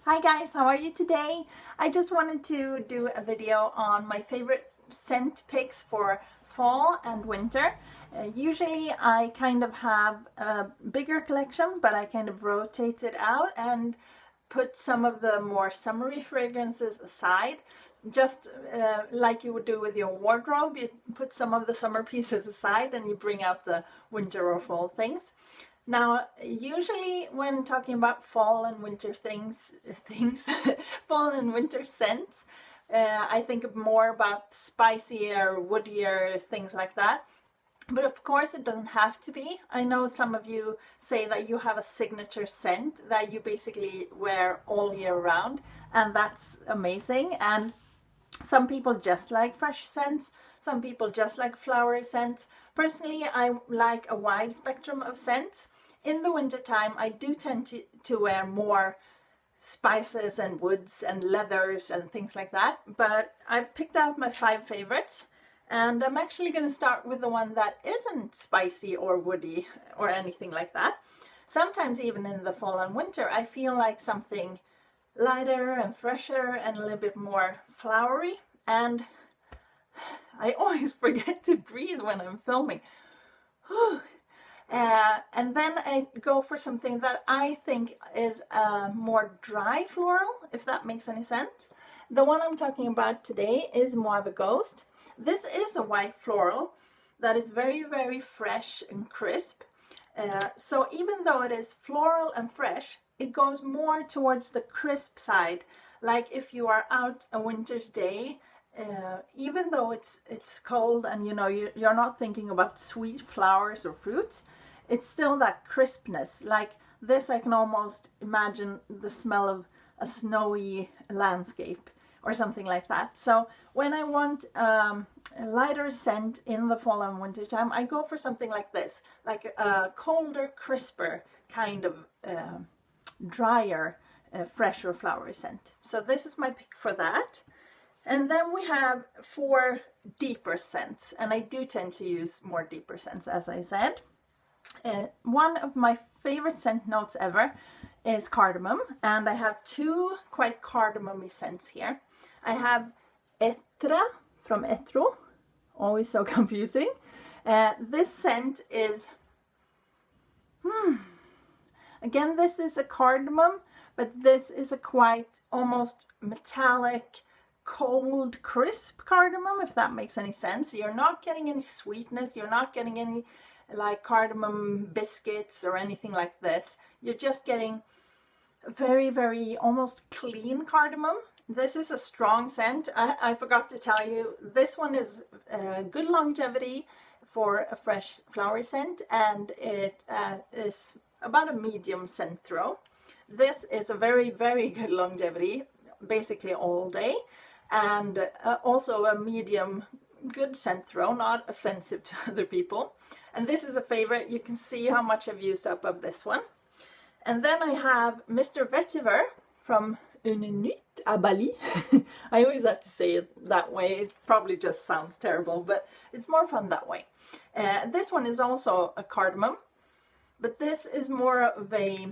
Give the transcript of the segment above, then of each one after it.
Hi guys, how are you today? I just wanted to do a video on my favorite scent picks for fall and winter. Usually I kind of have a bigger collection, but I kind of rotate it out and put some of the more summery fragrances aside. Just like you would do with your wardrobe, you put some of the summer pieces aside and you bring out the winter or fall things. Now, usually when talking about fall and winter fall and winter scents, I think more about spicier, woodier, things like that. But of course it doesn't have to be. I know some of you say that you have a signature scent that you basically wear all year round, and that's amazing. And some people just like fresh scents, some people just like flowery scents. Personally, I like a wide spectrum of scents. In the winter time, I do tend to wear more spices and woods and leathers and things like that, but I've picked out my 5 favorites, and I'm actually going to start with the one that isn't spicy or woody or anything like that. Sometimes even in the fall and winter, I feel like something lighter and fresher and a little bit more flowery, and I always forget to breathe when I'm filming. And then I go for something that I think is a more dry floral, if that makes any sense. The one I'm talking about today is Mauve Ghost. This is a white floral that is very, very fresh and crisp. So even though it is floral and fresh, it goes more towards the crisp side. Like if you are out a winter's day, even though it's cold and you're not thinking about sweet flowers or fruits, it's still that crispness. Like this, I can almost imagine the smell of a snowy landscape or something like that. So when I want a lighter scent in the fall and winter time, I go for something like this, like a colder, crisper kind of drier, fresher flowery scent. So this is my pick for that. And then we have 4 deeper scents, and I do tend to use more deeper scents, as I said. One of my favorite scent notes ever is cardamom, and I have 2 quite cardamomy scents here. I have Etra from Etro, always so confusing. This scent is, again, this is a cardamom, but this is a quite almost metallic, cold, crisp cardamom, if that makes any sense. You're not getting any sweetness, you're not getting any like cardamom biscuits or anything like this. You're just getting very, very almost clean cardamom. This is a strong scent. I forgot to tell you, this one is good longevity for a fresh flowery scent, and it is about a medium scent throw. This is a very, very good longevity, basically all day, and also a medium good scent throw, not offensive to other people. And this is a favorite. You can see how much I've used up of this one. And then I have Mr. Vetiver from Une Nuit à Bali. I always have to say it that way. It probably just sounds terrible, but it's more fun that way. This one is also a cardamom, but this is more of a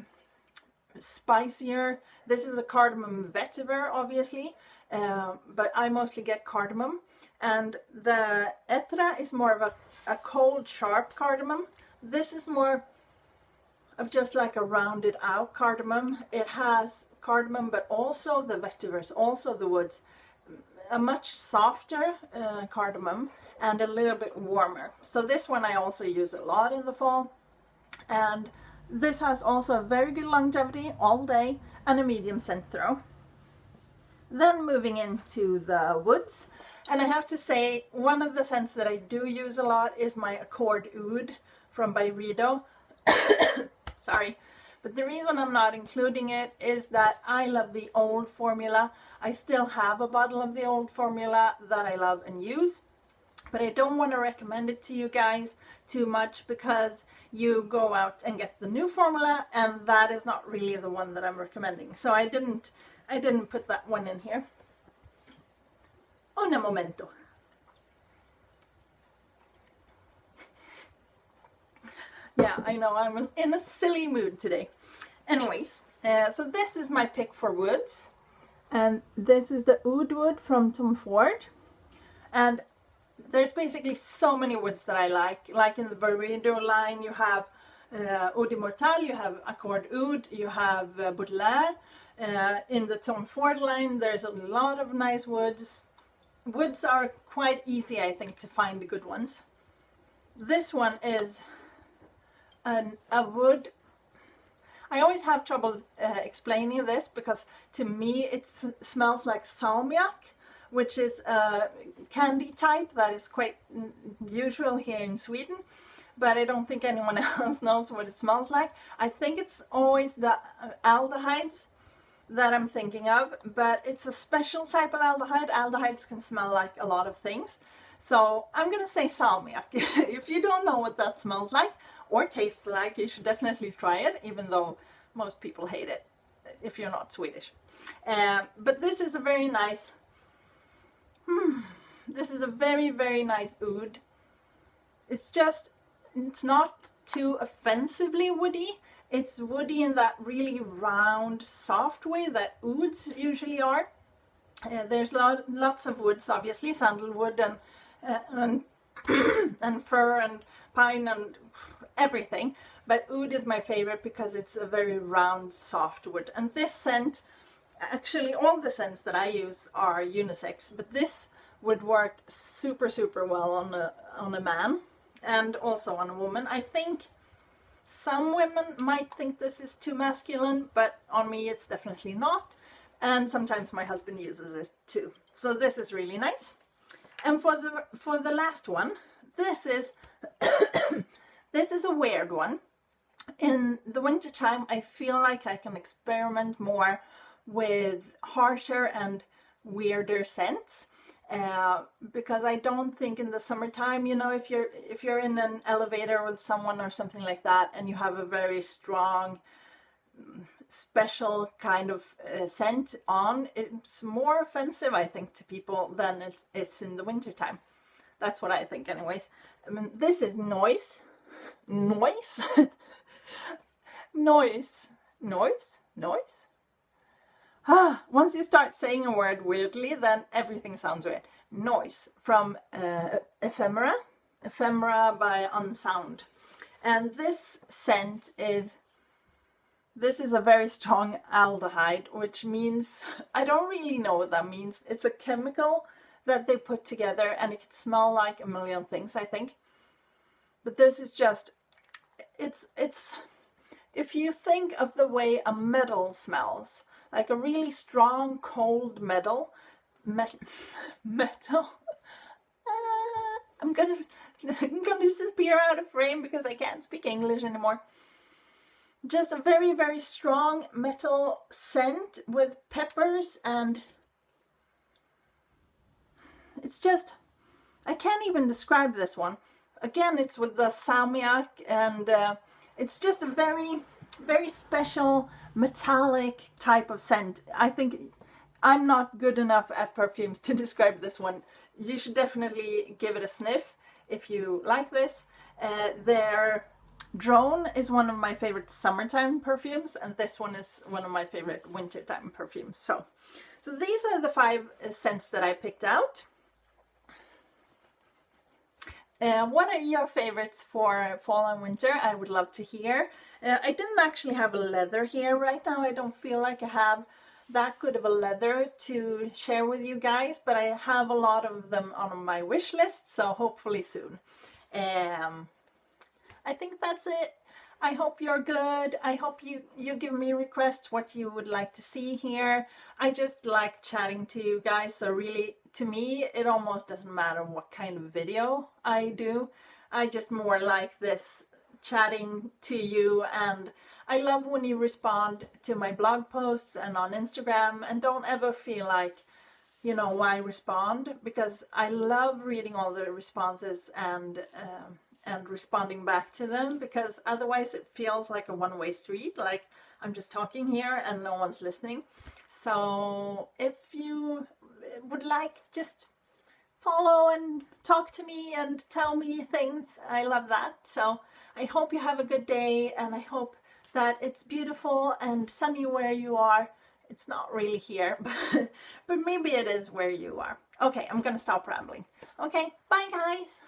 spicier. This is a cardamom vetiver, obviously, but I mostly get cardamom. And the Etra is more of a cold, sharp cardamom. This is more of just like a rounded out cardamom. It has cardamom, but also the vetivers, also the woods. A much softer cardamom and a little bit warmer. So this one I also use a lot in the fall. And this has also a very good longevity all day and a medium scent throw. Then moving into the woods, and I have to say one of the scents that I do use a lot is my Accord Oud from Byredo. Sorry, but the reason I'm not including it is that I love the old formula. I still have a bottle of the old formula that I love and use, but I don't want to recommend it to you guys too much because you go out and get the new formula, and that is not really the one that I'm recommending. So I didn't put that one in here. Un momento. Yeah, I know I'm in a silly mood today. Anyways, So this is my pick for woods, and this is the oud wood from Tom Ford. And there's basically so many woods that I like. Like in the Byredo line, you have Eau Immortelle, you have Accord Oud, you have Baudelaire. In the Tom Ford line, there's a lot of nice woods. Woods are quite easy, I think, to find the good ones. This one is a wood. I always have trouble explaining this because to me it smells like salmiak, which is a candy type that is quite usual here in Sweden, but I don't think anyone else knows what it smells like. I think it's always the aldehydes that I'm thinking of, but it's a special type of aldehyde. Aldehydes can smell like a lot of things. So I'm gonna say salmiak. If you don't know what that smells like or tastes like, you should definitely try it, even though most people hate it if you're not Swedish. But this is a very nice, this is a very, very nice oud. It's not too offensively woody. It's woody in that really round, soft way that ouds usually are. There's lots of woods, obviously, sandalwood and fir and pine and everything, but oud is my favorite because it's a very round, soft wood. And this scent, actually all the scents that I use are unisex, but this would work super, super well on a man and also on a woman. I think some women might think this is too masculine, but on me it's definitely not. And sometimes my husband uses it too. So this is really nice. And for the last one, this is this is a weird one. In the winter time, I feel like I can experiment more with harsher and weirder scents. Because I don't think in the summertime, you know, if you're in an elevator with someone or something like that and you have a very strong special kind of scent on, it's more offensive, I think, to people than it's in the winter time. That's what I think anyways. I mean, this is noise once you start saying a word weirdly, then everything sounds weird. Noise from Ephemera by Unsound. And this scent is a very strong aldehyde, which means, I don't really know what that means. It's a chemical that they put together and it can smell like a million things, I think. But this is just, it's if you think of the way a metal smells, like a really strong, cold metal. I'm gonna disappear out of frame because I can't speak English anymore. Just a very, very strong metal scent with peppers, and it's just, I can't even describe this one. Again, it's with the salmiak, and it's just a very, very special metallic type of scent. I think I'm not good enough at perfumes to describe this one. You should definitely give it a sniff if you like this. Their Drone is one of my favorite summertime perfumes, and this one is one of my favorite wintertime perfumes. So these are the 5 scents that I picked out. What are your favorites for fall and winter? I would love to hear. I didn't actually have a leather here right now. I don't feel like I have that good of a leather to share with you guys, but I have a lot of them on my wish list, so hopefully soon. I think that's it. I hope you're good. I hope you give me requests what you would like to see here. I just like chatting to you guys, so really, to me, it almost doesn't matter what kind of video I do. I just more like this chatting to you, and I love when you respond to my blog posts and on Instagram, and don't ever feel like, you know, why respond? Because I love reading all the responses and responding back to them, because otherwise it feels like a one-way street, like I'm just talking here and no one's listening. So if you would like, just follow and talk to me and tell me things. I love that. So I hope you have a good day, and I hope that it's beautiful and sunny where you are. It's not really here, but maybe it is where you are. Okay, I'm gonna stop rambling. Okay, bye guys.